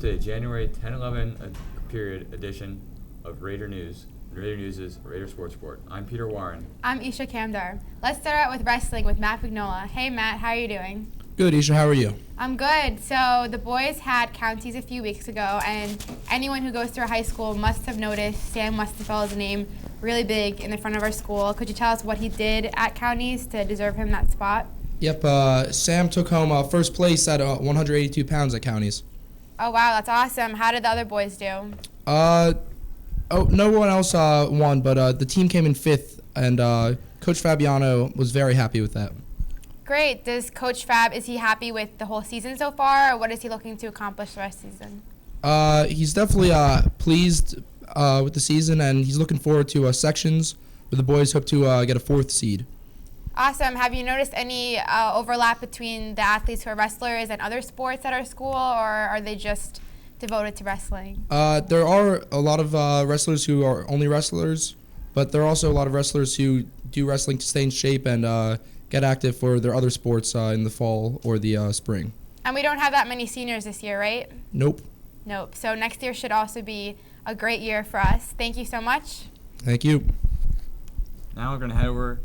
to the January 10-11 period edition of Raider News. Raider News is Raider Sports Report. I'm Peter Warren. I'm Isha Kamdar. Let's start out with wrestling with Matt Vignola. Hey Matt, how are you doing? Good, Isha, how are you? I'm good. So the boys had counties a few weeks ago, and anyone who goes through high school must have noticed Sam Westenfeld's name really big in the front of our school. Could you tell us what he did at counties to deserve him that spot? Yep, Sam took home first place at 182 pounds at counties. Oh wow, that's awesome. How did the other boys do? No one else won, but the team came in fifth, and Coach Fabiano was very happy with that. Great. Does Coach Fab, is he happy with the whole season so far, or what is he looking to accomplish the rest of the season? He's definitely pleased with the season, and he's looking forward to sections where the boys hope to get a fourth seed. Awesome. Have you noticed any overlap between the athletes who are wrestlers and other sports at our school, or are they just devoted to wrestling? There are a lot of wrestlers who are only wrestlers, but there are also a lot of wrestlers who do wrestling to stay in shape and get active for their other sports in the fall or the spring. And we don't have that many seniors this year, right? Nope. Nope. So next year should also be a great year for us. Thank you so much. Thank you. Now we're going to head over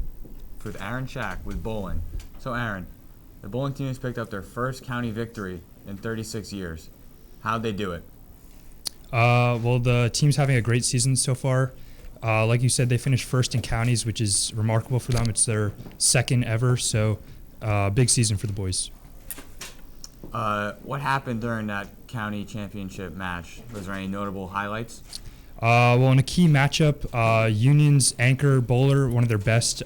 with Aaron Shack with bowling. So Aaron, the bowling team has picked up their first county victory in 36 years. How'd they do it? Well, the team's having a great season so far. Like you said, they finished first in counties, which is remarkable for them. It's their second ever, so big season for the boys. What happened during that county championship match? Was there any notable highlights? Well, in a key matchup, Union's anchor bowler, one of their best,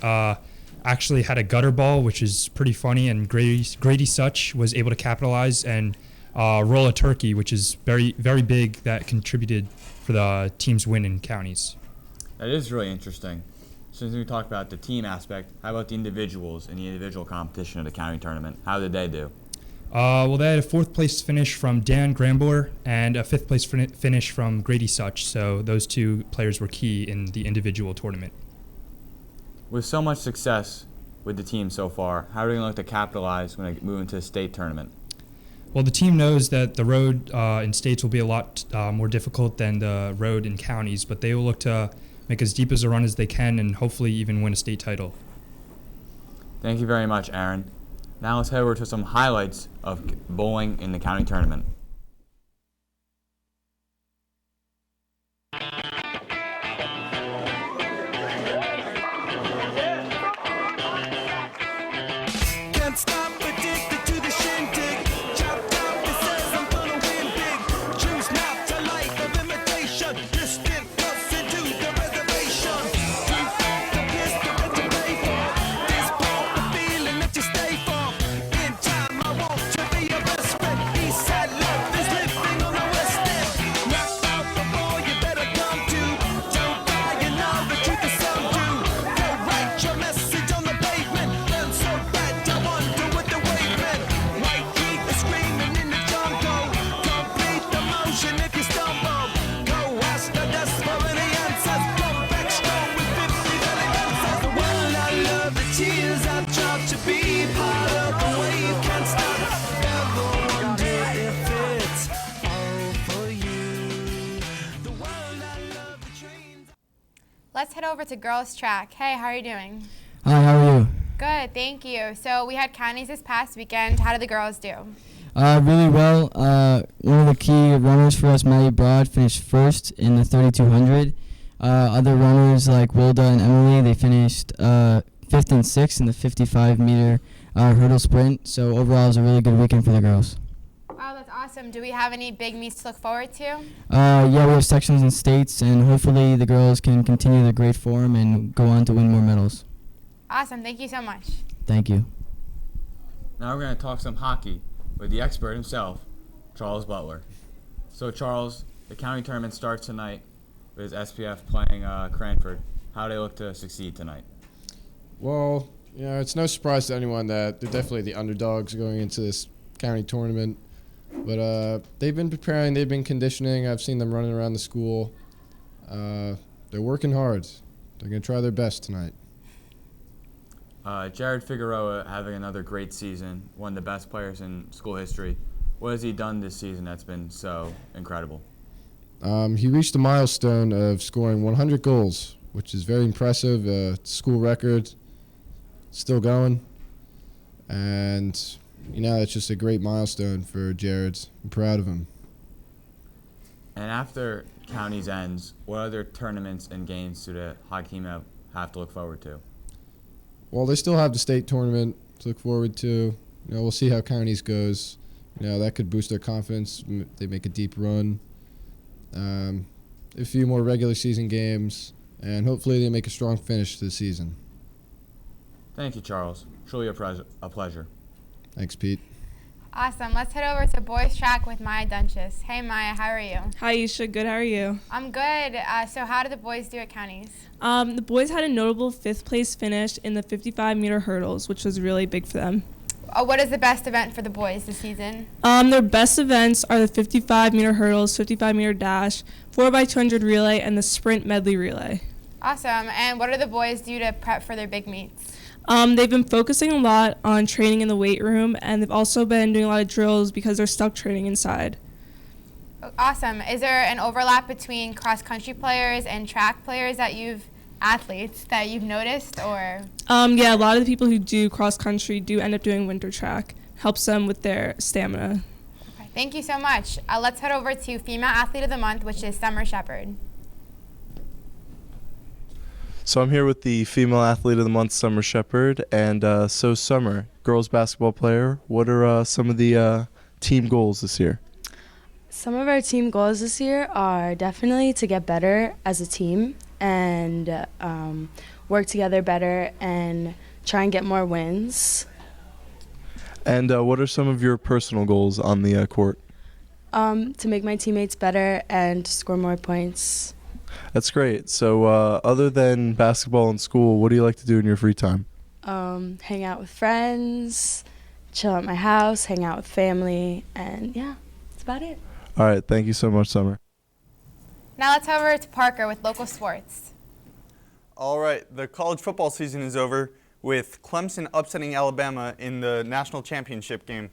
actually had a gutter ball, which is pretty funny, and Grady Such was able to capitalize and roll a turkey, which is very, very big, that contributed for the team's win in counties. That is really interesting. Since we talked about the team aspect, how about the individuals in the individual competition of the county tournament? How did they do? Well, they had a fourth place finish from Dan Grambler and a fifth place finish from Grady Such, so those two players were key in the individual tournament. With so much success with the team so far, how are they going to look to capitalize when they move into the state tournament? Well, the team knows that the road in states will be a lot more difficult than the road in counties, but they will look to make as deep as a run as they can and hopefully even win a state title. Thank you very much, Aaron. Now let's head over to some highlights of bowling in the county tournament. Let's head over to girls track. Hey, how are you doing? Hi, how are you? Good, thank you. So we had counties this past weekend. How did the girls do? Really well. One of the key runners for us, Maddie Broad, finished first in the 3200. Other runners like Wilda and Emily, they finished fifth and sixth in the 55-meter hurdle sprint. So overall, it was a really good weekend for the girls. Wow, that's awesome. Do we have any big meets to look forward to? Yeah, we have sections and states, and hopefully the girls can continue their great form and go on to win more medals. Awesome. Thank you so much. Thank you. Now we're going to talk some hockey with the expert himself, Charles Butler. So Charles, the county tournament starts tonight with SPF playing Cranford. How do they look to succeed tonight? Well, it's no surprise to anyone that they're definitely the underdogs going into this county tournament. But they've been preparing, they've been conditioning. I've seen them running around the school. They're working hard. They're going to try their best tonight. Jared Figueroa having another great season, one of the best players in school history. What has he done this season that's been so incredible? He reached the milestone of scoring 100 goals, which is very impressive. School record, still going. And, it's just a great milestone for Jared. I'm proud of him. And after counties ends, what other tournaments and games do the hockey team have to look forward to? Well, they still have the state tournament to look forward to. We'll see how counties goes. That could boost their confidence. They make a deep run. A few more regular season games, and hopefully they make a strong finish to the season. Thank you, Charles. Truly a pleasure. Thanks, Pete. Awesome. Let's head over to boys track with Maya Dunches. Hey, Maya, how are you? Hi, Isha. Good. How are you? I'm good. So how did the boys do at counties? The boys had a notable 5th place finish in the 55-meter hurdles, which was really big for them. What is the best event for the boys this season? Their best events are the 55-meter hurdles, 55-meter dash, 4x200 relay, and the sprint medley relay. Awesome. And what do the boys do to prep for their big meets? They've been focusing a lot on training in the weight room, and they've also been doing a lot of drills because they're stuck training inside. Awesome. Is there an overlap between cross-country players and track players athletes that you've noticed, or? Yeah, a lot of the people who do cross-country do end up doing winter track. Helps them with their stamina. Okay, thank you so much. Let's head over to Female Athlete of the Month, which is Summer Shepard. So I'm here with the Female Athlete of the Month, Summer Shepard, and so Summer, girls basketball player, what are some of the team goals this year? Some of our team goals this year are definitely to get better as a team and work together better and try and get more wins. And what are some of your personal goals on the court? To make my teammates better and score more points. That's great. So other than basketball and school, what do you like to do in your free time? Hang out with friends, chill at my house, hang out with family, and yeah, that's about it. All right. Thank you so much, Summer. Now let's head over to Parker with local sports. All right. The college football season is over with Clemson upsetting Alabama in the national championship game.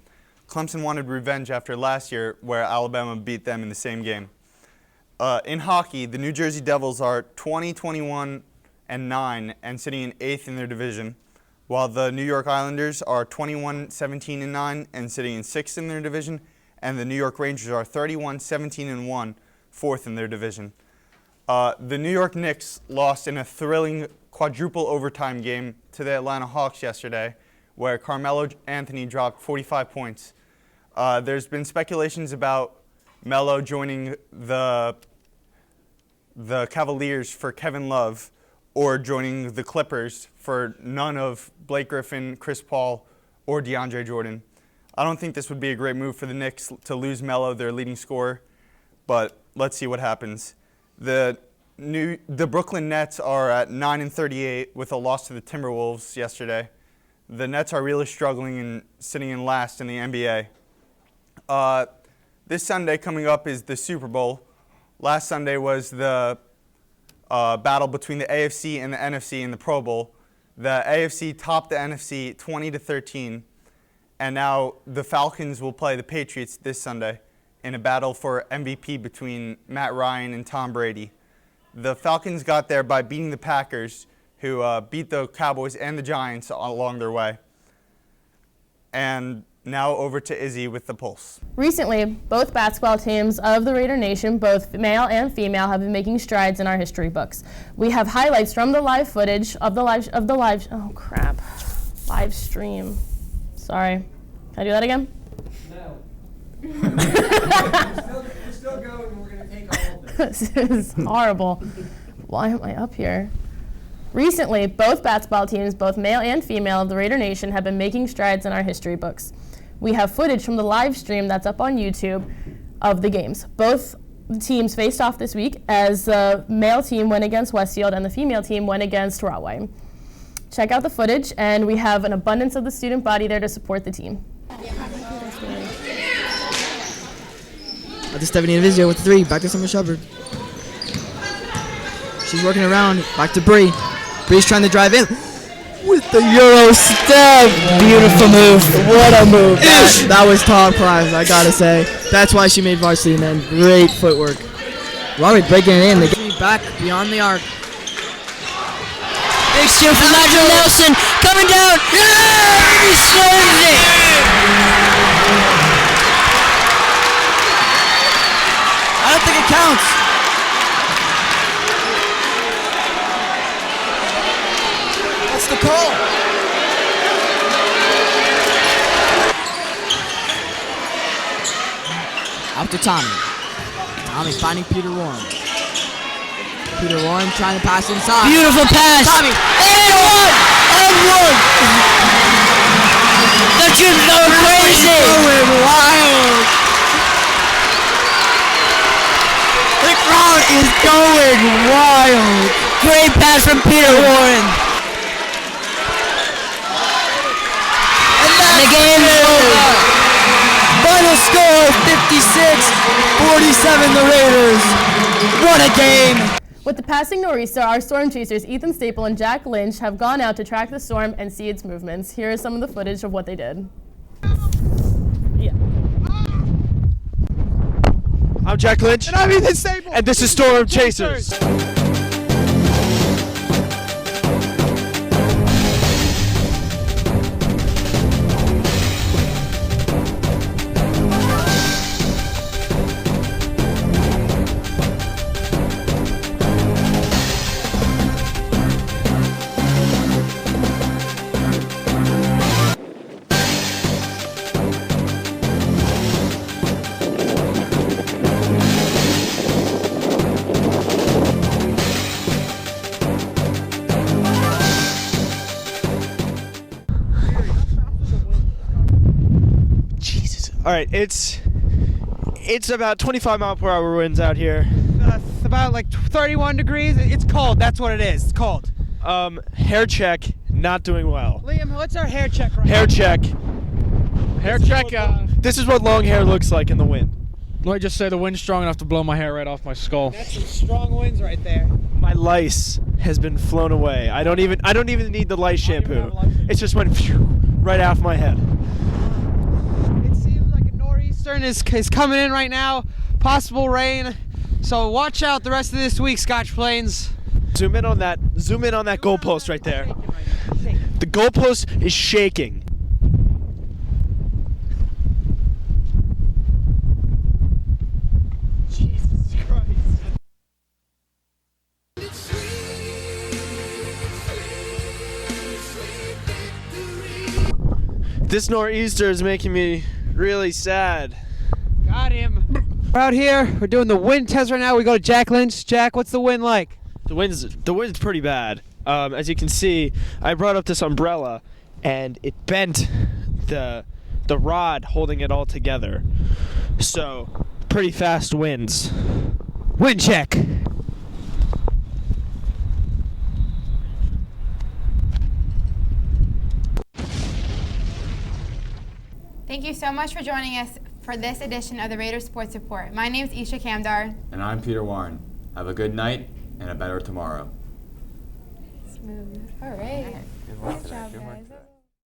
Clemson wanted revenge after last year where Alabama beat them in the same game. In hockey, the New Jersey Devils are 20-21-9 and sitting in 8th in their division, while the New York Islanders are 21-17-9 and sitting in 6th in their division, and the New York Rangers are 31-17-1, 4th in their division. The New York Knicks lost in a thrilling quadruple overtime game to the Atlanta Hawks yesterday, where Carmelo Anthony dropped 45 points. There's been speculations about Melo joining the Cavaliers for Kevin Love or joining the Clippers for none of Blake Griffin, Chris Paul, or DeAndre Jordan. I don't think this would be a great move for the Knicks to lose Melo, their leading scorer, but let's see what happens. The Brooklyn Nets are at 9-38 with a loss to the Timberwolves yesterday. The Nets are really struggling and sitting in last in the NBA. This Sunday coming up is the Super Bowl. Last Sunday was the battle between the AFC and the NFC in the Pro Bowl. The AFC topped the NFC 20-13, and now the Falcons will play the Patriots this Sunday in a battle for MVP between Matt Ryan and Tom Brady. The Falcons got there by beating the Packers, who beat the Cowboys and the Giants along their way. And now over to Izzy with the Pulse. Recently, both basketball teams of the Raider Nation, both male and female, have been making strides in our history books. We have highlights from the live footage of the live stream. Sorry. Can I do that again? No. we're still going, and we're going to take all of this. This is horrible. Why am I up here? Recently, both basketball teams, both male and female of the Raider Nation, have been making strides in our history books. We have footage from the live stream that's up on YouTube of the games. Both teams faced off this week as the male team went against Westfield and the female team went against Rahway. Check out the footage, and we have an abundance of the student body there to support the team. To Stephanie Invizio with the 3, back to Summer Shepard. She's working around, back to Bree. Bree's trying to drive in. with the Euro step. Beautiful move. What a move. That was top class, I gotta say. That's why she made varsity, man. Great footwork. Robert breaking it in. They get back beyond the arc. Big steal from Nigel Nelson. Coming down. He serves it. I don't think it counts. What's the call? Out to Tommy. Tommy finding Peter Warren. Peter Warren trying to pass inside. Beautiful pass. Tommy. And one. The Troops go crazy. Going wild. The crowd is going wild. Great pass from Peter Warren. And the game's over. Final score 56-47 the Raiders. What a game. With the passing nor'easter, our storm chasers Ethan Staple and Jack Lynch have gone out to track the storm and see its movements. Here is some of the footage of what they did. I'm Jack Lynch. And I'm Ethan Staple. And this is Storm Chasers. All right, it's about 25 mile per hour winds out here. It's about like 31 degrees. It's cold. That's what it is. It's cold. Hair check, not doing well. Liam, what's our hair check right Hair now? check. Hair check. This is what long hair looks like in the wind. Let me just say the wind's strong enough to blow my hair right off my skull. That's some strong winds right there. My lice has been flown away. I don't even need the lice shampoo. It just went phew, right off my head. Is coming in right now. Possible rain. So watch out the rest of this week, Scotch Plains. Zoom in on that goalpost right there. The goalpost is shaking. Jesus Christ. This nor'easter is making me really sad. Got him. We're out here. We're doing the wind test right now. We go to Jack Lynch. Jack, what's the wind like? The wind's pretty bad. As you can see, I brought up this umbrella, and it bent the rod holding it all together. So, pretty fast winds. Wind check. Thank you so much for joining us for this edition of the Raiders Sports Report. My name is Isha Kamdar. And I'm Peter Warren. Have a good night and a better tomorrow. Smooth. All right.